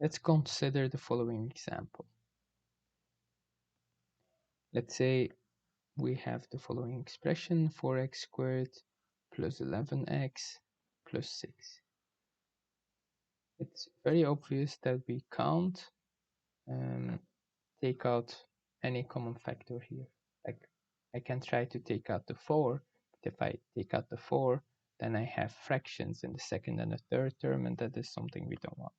Let's consider the following example. Let's say we have the following expression: 4x squared plus 11x plus 6. It's very obvious that we can't take out any common factor here. Like, I can try to take out the 4, but if I take out the 4, then I have fractions in the second and the third term, and that is something we don't want.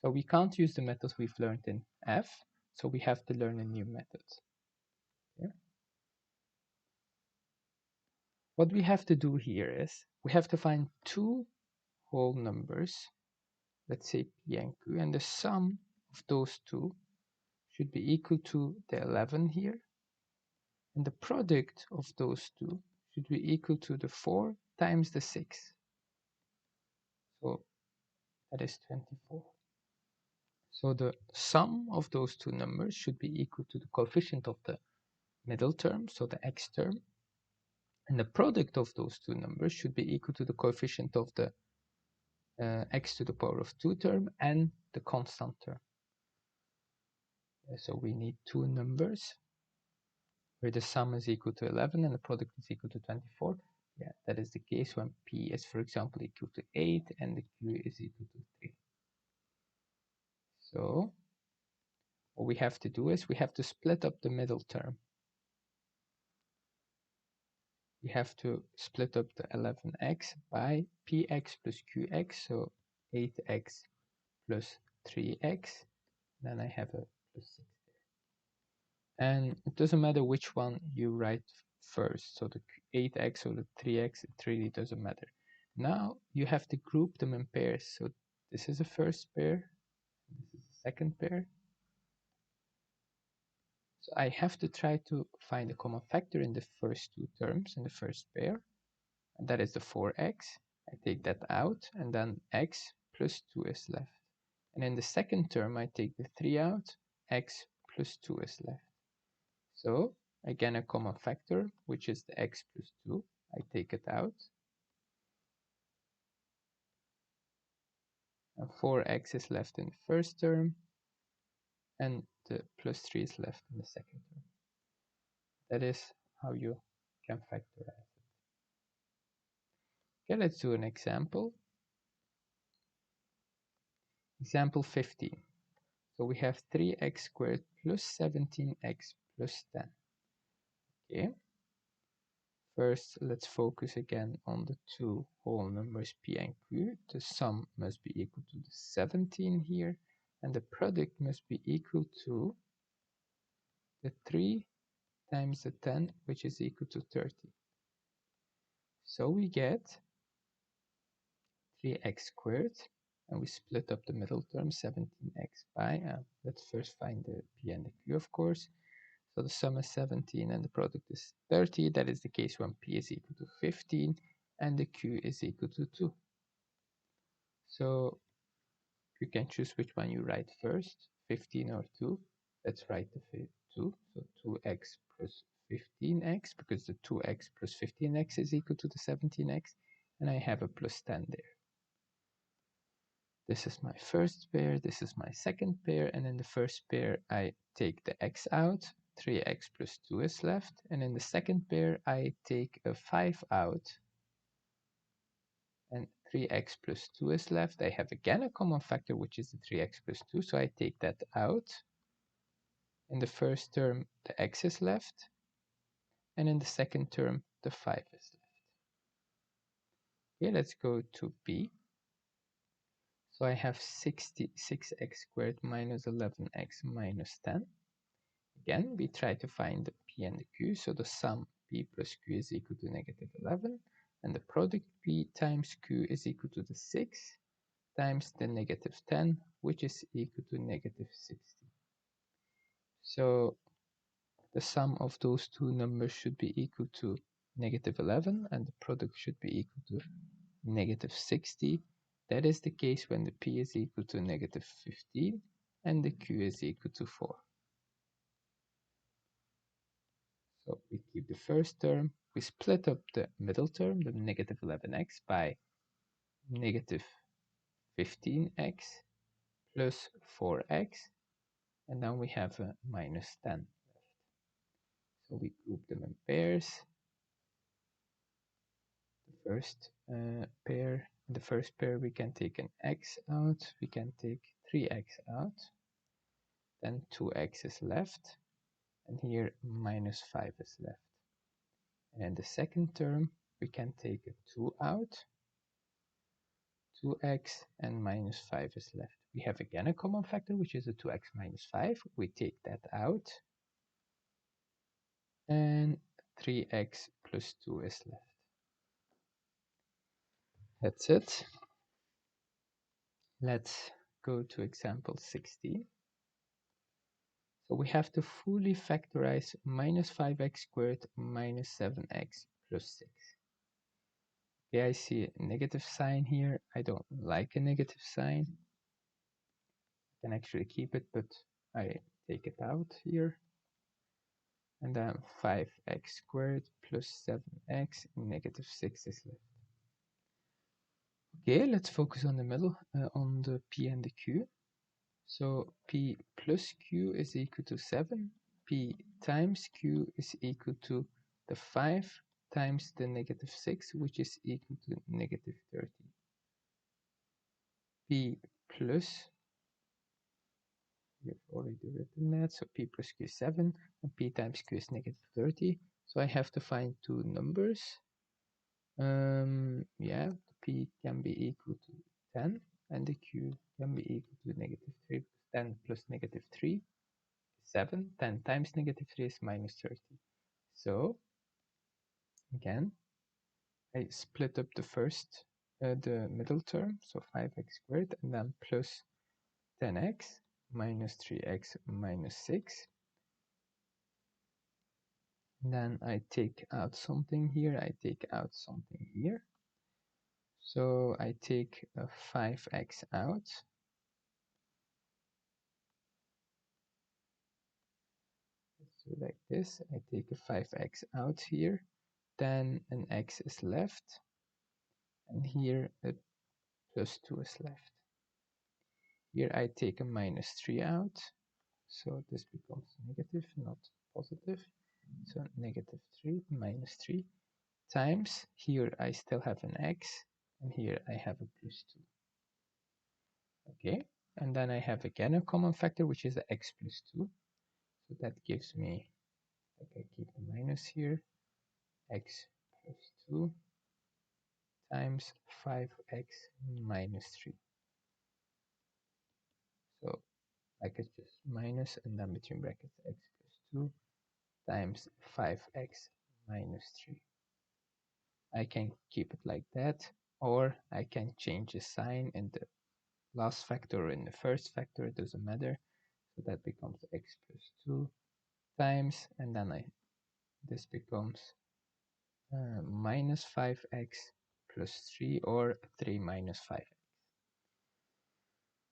So we can't use the methods we've learned in F, so we have to learn a new method. Yeah. What we have to do here is we have to find two whole numbers, let's say P and Q, and the sum of those two should be equal to the 11 here, and the product of those two should be equal to the 4 times the 6. So that is 24. So the sum of those two numbers should be equal to the coefficient of the middle term, so the x term, and the product of those two numbers should be equal to the coefficient of the x to the power of 2 term and the constant term. So we need two numbers where the sum is equal to 11 and the product is equal to 24. Yeah, that is the case when P is, for example, equal to 8 and the Q is equal to 3. So what we have to do is we have to split up the middle term. We have to split up the 11x by px plus qx, so 8x plus 3x. Then I have a plus 6 there. And it doesn't matter which one you write first, so the 8x or the 3x, it really doesn't matter. Now you have to group them in pairs. So this is the first pair, this is the second pair. So I have to try to find a common factor in the first two terms in the first pair, and that is the 4x. I take that out, and then x plus 2 is left. And in the second term, I take the 3 out, x plus 2 is left. So again, a common factor, which is the x plus 2. I take it out. And 4x is left in the first term, and the plus 3 is left in the second term. That is how you can factorize it. Okay, let's do an example. Example 15. So we have 3x squared plus 17x plus 10. Okay. First, let's focus again on the two whole numbers p and q. The sum must be equal to the 17 here, and the product must be equal to the 3 times the 10, which is equal to 30. So we get 3x squared, and we split up the middle term, 17x by, let's first find the p and the q, of course. So the sum is 17 and the product is 30. That is the case when p is equal to 15 and the q is equal to 2. So you can choose which one you write first, 15 or 2. Let's write the 2. So 2x plus 15x, because the 2x plus 15x is equal to the 17x, and I have a plus 10 there. This is my first pair, this is my second pair, and in the first pair I take the x out, 3x plus 2 is left, and in the second pair I take a 5 out, and 3x plus 2 is left. I have again a common factor, which is the 3x plus 2, so I take that out. In the first term the x is left, and in the second term the 5 is left. Okay, let's go to b. So I have 66x squared minus 11x minus 10. Again, we try to find the p and the q, so the sum p plus q is equal to negative 11, and the product p times q is equal to the 6 times the negative 10, which is equal to negative 60. So the sum of those two numbers should be equal to negative 11, and the product should be equal to negative 60. That is the case when the p is equal to negative 15 and the q is equal to 4. So we keep the first term, we split up the middle term, the negative 11x, by negative 15x plus 4x, and then we have a minus 10. So we group them in pairs. The first pair we can take an x out, we can take 3x out, then 2x is left, and here minus 5 is left. And in the second term, we can take a 2 out, 2x, and minus 5 is left. We have again a common factor, which is a 2x minus 5. We take that out, and 3x plus 2 is left. That's it. Let's go to example 16. So we have to fully factorize minus 5x squared minus 7x plus 6. Okay, I see a negative sign here. I don't like a negative sign. I can actually keep it, but I take it out here. And then 5x squared plus 7x negative 6 is left. Okay, let's focus on the middle, on the p and the q. So p plus q is equal to 7. P times q is equal to the 5 times the negative 6, which is equal to negative 30. P plus, we have already written that, so p plus q is 7, and p times q is negative 30. So I have to find two numbers. Yeah, the p can be equal to 10, and the q can be equal to negative 3. 10 plus negative 3 is 7. 10 times negative 3 is minus 30. So again, I split up the middle term, so 5x squared, and then plus 10x minus 3x minus 6. Then I take out something here, I take out something here. So I take a 5x out. Let's do like this. I take a 5x out here. Then an x is left. And here a plus 2 is left. Here I take a minus 3 out. So this becomes negative, not positive. So negative 3 minus 3 times, here I still have an x, and here I have a plus 2. Okay, and then I have again a common factor, which is the x plus 2. So that gives me, like I keep the minus here, x plus 2 times 5x minus 3. So I could just minus, and then between brackets x plus 2 times 5x minus 3. I can keep it like that, or I can change the sign in the last factor or in the first factor, it doesn't matter. So that becomes x plus 2 times, and then this becomes minus 5x plus 3, or 3 minus 5x.